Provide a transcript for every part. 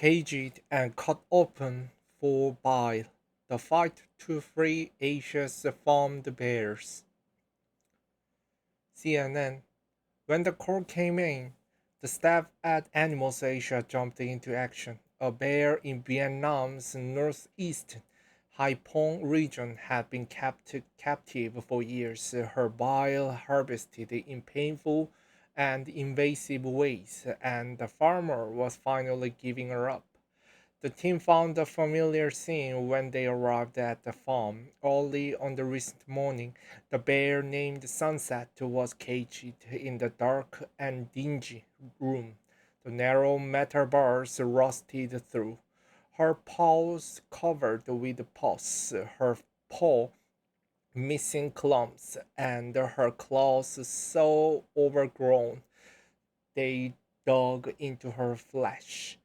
caged and cut open for bile. The fight to free Asia's farmed bears. CNN. When the call came in, the staff at Animals Asia jumped into action. A bear in Vietnam's northeast Haiphong region had been kept captive for years, her bile harvested in painful and invasive ways, and the farmer was finally giving her up. The team found a familiar scene when they arrived at the farm. Early on the recent morning, the bear named Sunset was caged in the dark and dingy room. The narrow metal bars rusted through. Her paws covered with pus, her paw missing clumps, and her claws so overgrown they dug into her flesh.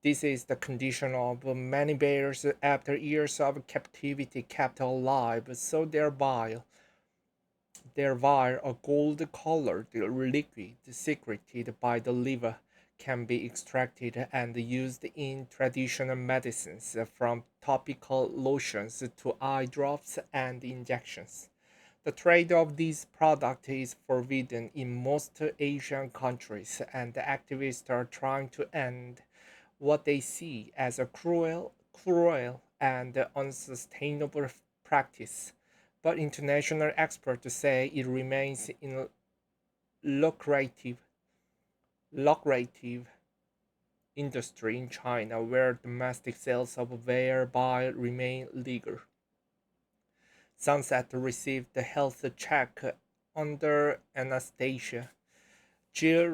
This is the condition of many bears after years of captivity kept alive, so their bile, a gold-colored liquid secreted by the liver, can be extracted and used in traditional medicines, from topical lotions to eye drops and injections. The trade of these products is forbidden in most Asian countries, and activists are trying to end what they see as a cruel and unsustainable practice. But international experts say it remains in lucrative, lucrative industry in China, where domestic sales of bear bile remain legal. Sunset received the health check under anesthesia. Jill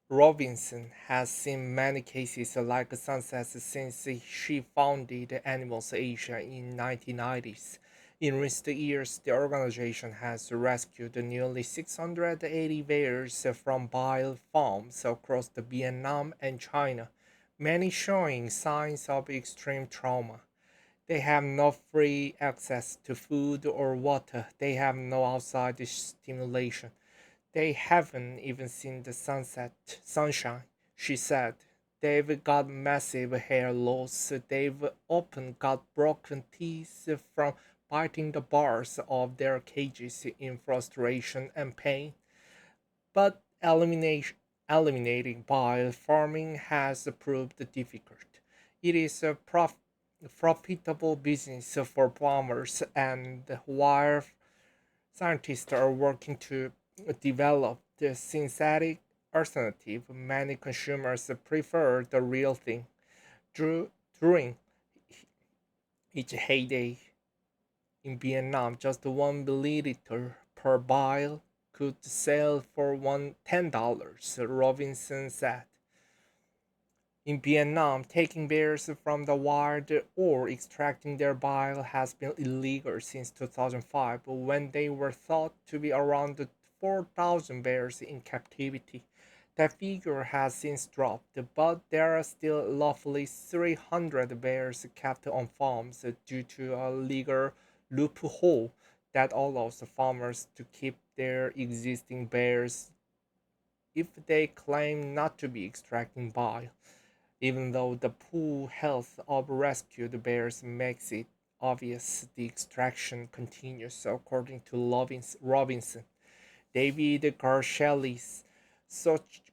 Robinson has seen many cases like Sunset's since she founded Animals Asia in 1990s. In recent years, the organization has rescued nearly 680 bears from bile farms across the Vietnam and China, many showing signs of extreme trauma. They have no free access to food or water. They have no outside stimulation. They haven't even seen the sunshine, she said. They've got massive hair loss. They've often got broken teeth from biting the bars of their cages in frustration and pain. But eliminating bile farming has proved difficult. It is a profitable business for farmers, and while scientists are working to develop the synthetic alternative, many consumers prefer the real thing. During its heyday in Vietnam, just 1 milliliter per bile could sell for $10, Robinson said. In Vietnam, taking bears from the wild or extracting their bile has been illegal since 2005, when they were thought to be around 4,000 bears in captivity. That figure has since dropped, but there are still roughly 300 bears kept on farms due to a legal loophole that allows farmers to keep their existing bears if they claim not to be extracting bile, even though the poor health of rescued bears makes it obvious the extraction continues, according to Robinson. David Garcelis,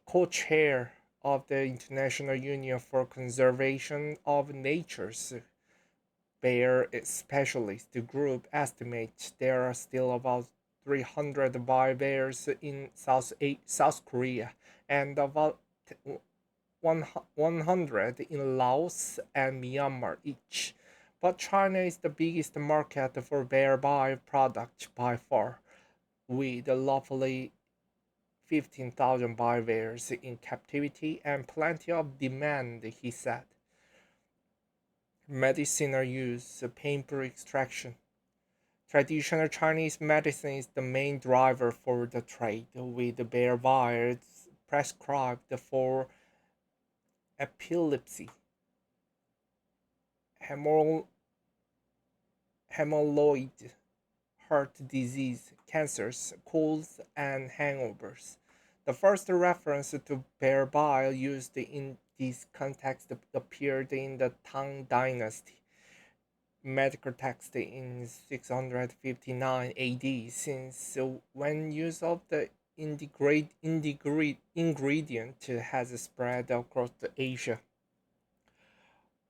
co-chair of the International Union for Conservation of Nature's bear specialist group, estimates there are still about 300 bears in South Korea and about 100 in Laos and Myanmar each. But China is the biggest market for bear products by far, with roughly 15,000 bears in captivity and plenty of demand, he said. Medicinal use, painful extraction. Traditional Chinese medicine is the main driver for the trade, with bear bears prescribed for epilepsy, hemorrhoid, heart disease, cancers, colds, and hangovers. The first reference to bear bile used in this context appeared in the Tang Dynasty medical text in 659 AD, since when use of the ingredient has spread across Asia.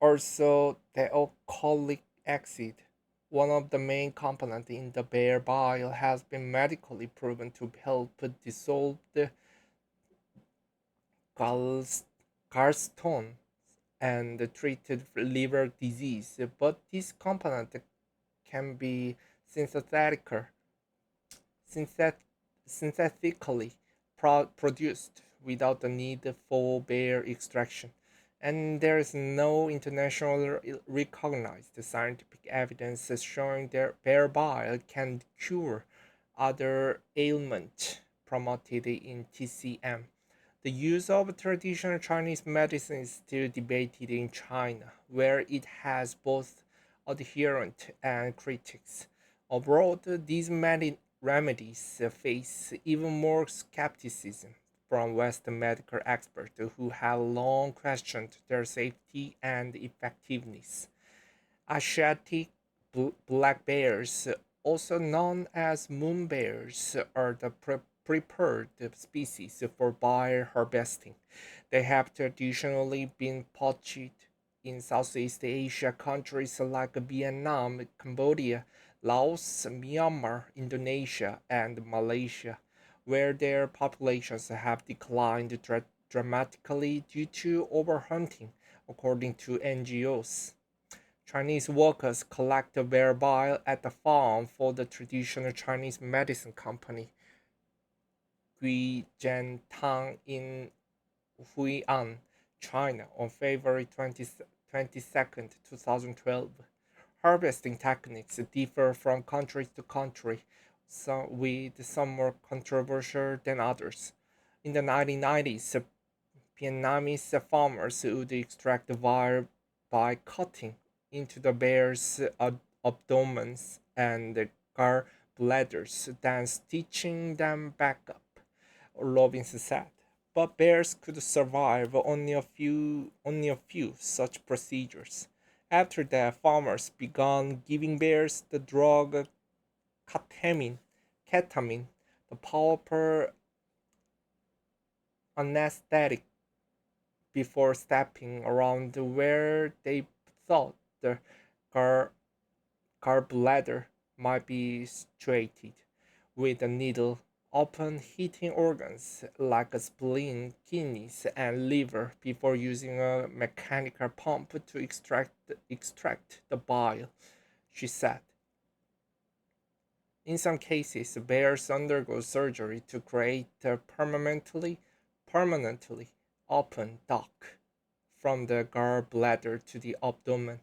Also, the alcoholic acid, one of the main components in the bear bile, has been medically proven to help dissolve the gall- gallstone and treated liver disease, but this component can be synthetically, synthet- synthetically produced without the need for bear extraction, and there is no internationally recognized scientific evidence showing that bear bile can cure other ailments promoted in TCM. The use of traditional Chinese medicine is still debated in China, where it has both adherents and critics. Abroad, these remedies face even more skepticism from Western medical experts who have long questioned their safety and effectiveness. Asiatic black bears, also known as moon bears, are the preferred species for bear harvesting. They have traditionally been poached in Southeast Asia countries like Vietnam, Cambodia, Laos, Myanmar, Indonesia, and Malaysia, where their populations have declined dramatically due to overhunting, according to NGOs. Chinese workers collect the bear bile at the farm for the traditional Chinese medicine company Guizhentang in Hui'an, China, on February 22nd, 2012. Harvesting techniques differ from country to country, with some more controversial than others. In the 1990s, Vietnamese farmers would extract the wire by cutting into the bear's abdomens and gallbladders, then stitching them back up, Robbins said. But bears could survive only a few such procedures. After that, farmers began giving bears the drug ketamine, the powerful anesthetic, before stepping around where they thought the gar- gallbladder might be situated, with a needle, often hitting organs like a spleen, kidneys, and liver before using a mechanical pump to extract the bile, she said. In some cases, bears undergo surgery to create a permanently open duct from the gallbladder to the abdomen.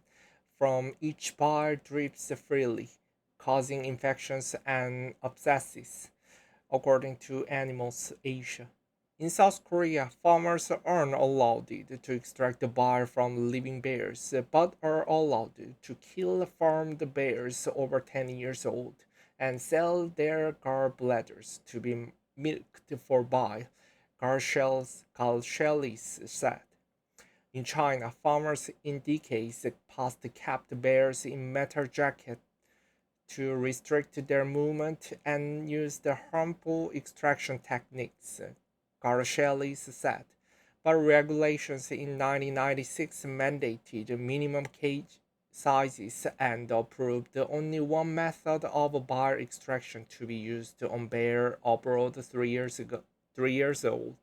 From each bile drips freely, causing infections and abscesses, according to Animals Asia. In South Korea, farmers aren't allowed to extract the bile from living bears, but are allowed to kill farmed bears over 10 years old and sell their gallbladders to be milked for bile, Galshelis said. In China, farmers in decades past kept bears in metal jackets to restrict their movement and use the harmful extraction techniques, Garcelis said. But regulations in 1996 mandated minimum cage sizes and approved only one method of bile extraction to be used on bear abroad 3 years old.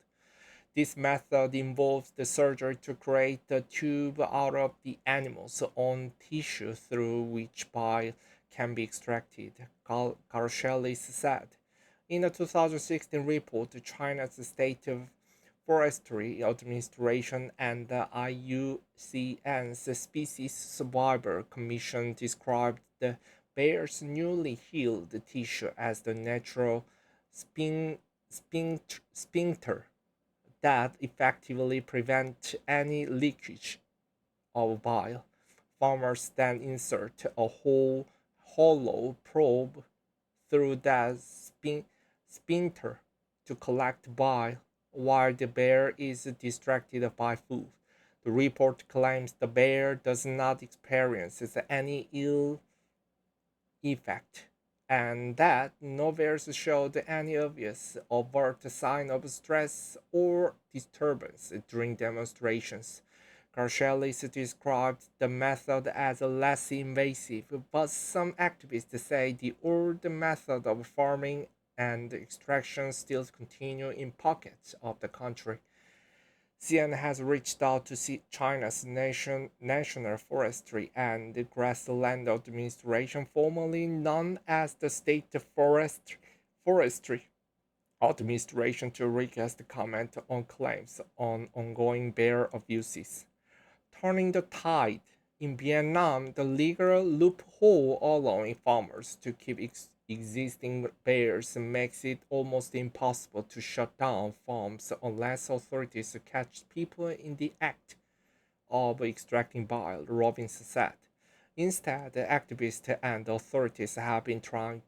This method involves the surgery to create a tube out of the animal's own tissue through which bile can be extracted, Garcelis said. In a 2016 report, China's State Forestry Administration and the IUCN's Species Survivor Commission described the bear's newly healed tissue as the natural sphincter that effectively prevent any leakage of bile. Farmers then insert a hollow probe through that sphincter to collect bile while the bear is distracted by food. The report claims the bear does not experience any ill effect, and that no bears showed any obvious overt sign of stress or disturbance during demonstrations. Garcelis described the method as less invasive, but some activists say the old method of farming and extraction still continue in pockets of the country. CN has reached out to China's National Forestry and Grassland Administration, formerly known as the State Forestry Administration, to request comment on claims on ongoing bear abuses. Turning the tide. In Vietnam, the legal loophole allowing farmers to keep existing bears makes it almost impossible to shut down farms unless authorities catch people in the act of extracting bile, Robinson said. Instead, the activists and authorities have been trying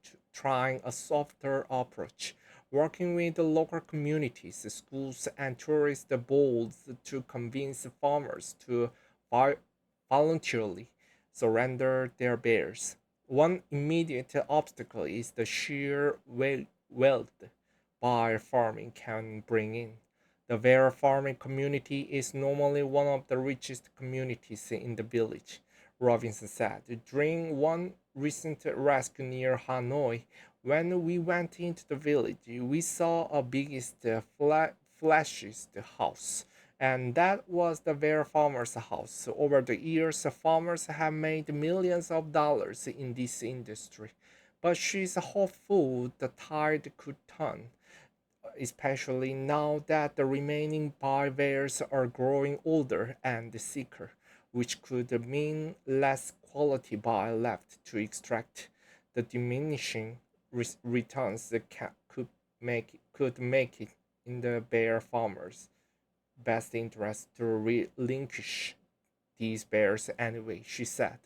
a softer approach, working with the local communities, schools, and tourist boards to convince farmers to voluntarily surrender their bears. One immediate obstacle is the sheer wealth bear farming can bring in. The bear farming community is normally one of the richest communities in the village, Robinson said. During one recent rescue near Hanoi, when we went into the village, we saw a biggest, flashiest house, and that was the bear farmer's house. Over the years, farmers have made millions of dollars in this industry, but she's hopeful the tide could turn, especially now that the remaining bears are growing older and sicker, which could mean less quality bile left to extract. The diminishing returns could make it in the bear farmers' best interest to relinquish these bears anyway, she said.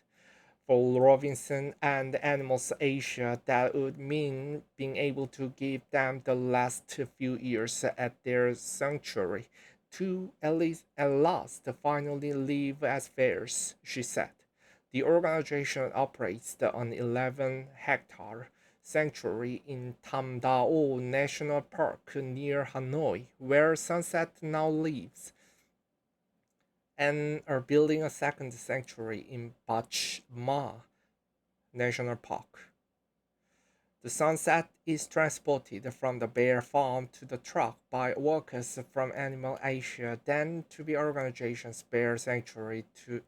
For Robinson and Animals Asia, that would mean being able to give them the last few years at their sanctuary to at last finally live as bears, she said. The organization operates an 11-hectare sanctuary in Tam Dao National Park near Hanoi, where Sunset now lives, and are building a second sanctuary in Bach Ma National Park. The Sunset is transported from the bear farm to the truck by workers from Animal Asia, then to the organization's bear sanctuary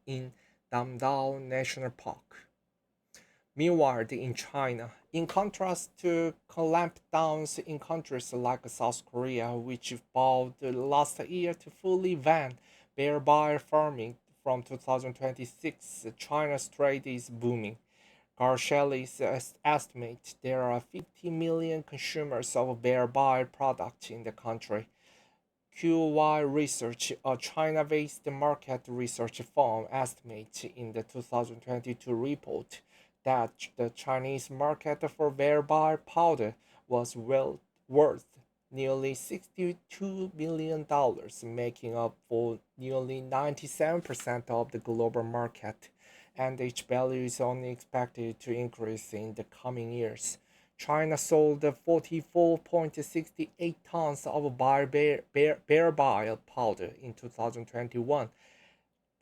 in Damdao National Park. Meanwhile, in China, in contrast to clampdowns in countries like South Korea, which vowed last year to fully ban bear farming from 2026, China's trade is booming. Garcelis estimates there are 50 million consumers of bear products in the country. QY Research, a China-based market research firm, estimates in the 2022 report that the Chinese market for bear powder was worth nearly $62 billion, making up for nearly 97% of the global market, and its value is only expected to increase in the coming years. China sold 44.68 tons of bear powder in 2021.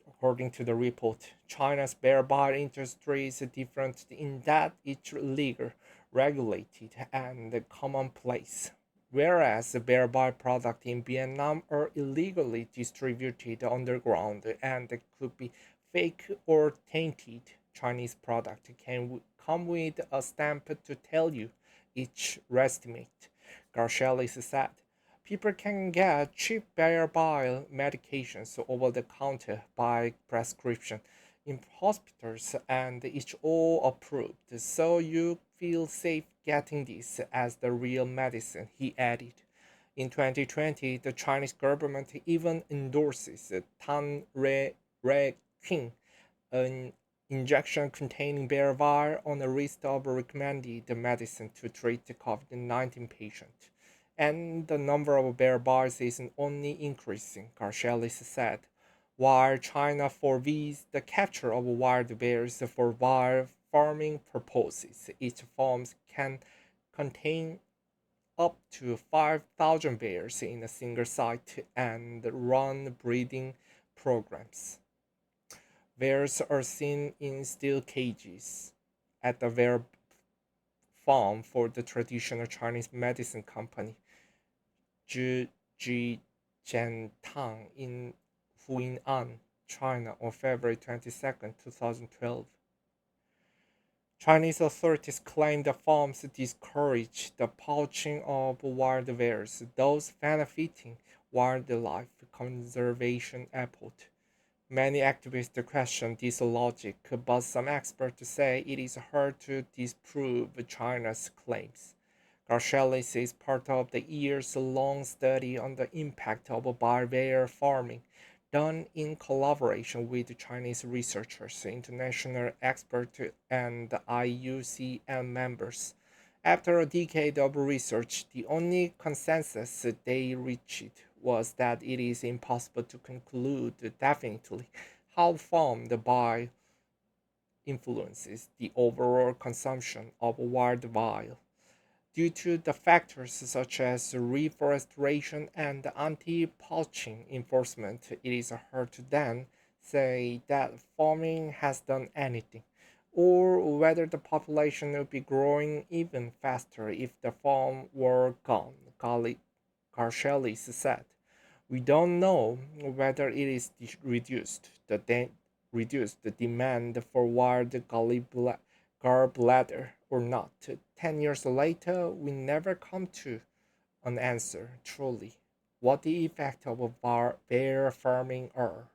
According to the report, China's bear industry is different in that it's legal, regulated, and commonplace, whereas bear products in Vietnam are illegally distributed underground and could be fake or tainted. Chinese products can come with a stamp to tell you its estimate, Garcelis said. People can get cheap bear medications over the counter by prescription in hospitals, and it's all approved, so you feel safe getting this as the real medicine, he added. In 2020, the Chinese government even endorses Tan Re King, an injection containing bear on a list of recommended medicine to treat COVID-19 patients. and the number of bear bites is only increasing, Garcelis said. While China forbids the capture of wild bears for wild farming purposes, each farm can contain up to 5,000 bears in a single site and run breeding programs. Bears are seen in steel cages at the bear farm for the traditional Chinese medicine company Zhi Jiantang in Huinan, China on February 22, 2012. Chinese authorities claim the farms discourage the poaching of wild bears, thus benefiting wildlife conservation efforts. Many activists question this logic, but some experts say it is hard to disprove China's claims. Garcelis is part of the years-long study on the impact of bear farming, done in collaboration with Chinese researchers, international experts, and IUCN members. After a decade of research, the only consensus they reached was that it is impossible to conclude definitely how farmed by influences the overall consumption of wild bile. Due to the factors such as reforestation and anti-poaching enforcement, it is hard to then say that farming has done anything, or whether the population would be growing even faster if the farm were gone, Garcelis said. We don't know whether it is reduced the demand for wild gallbladder or not. 10 years later, we never come to an answer truly what the effect of bear farming are.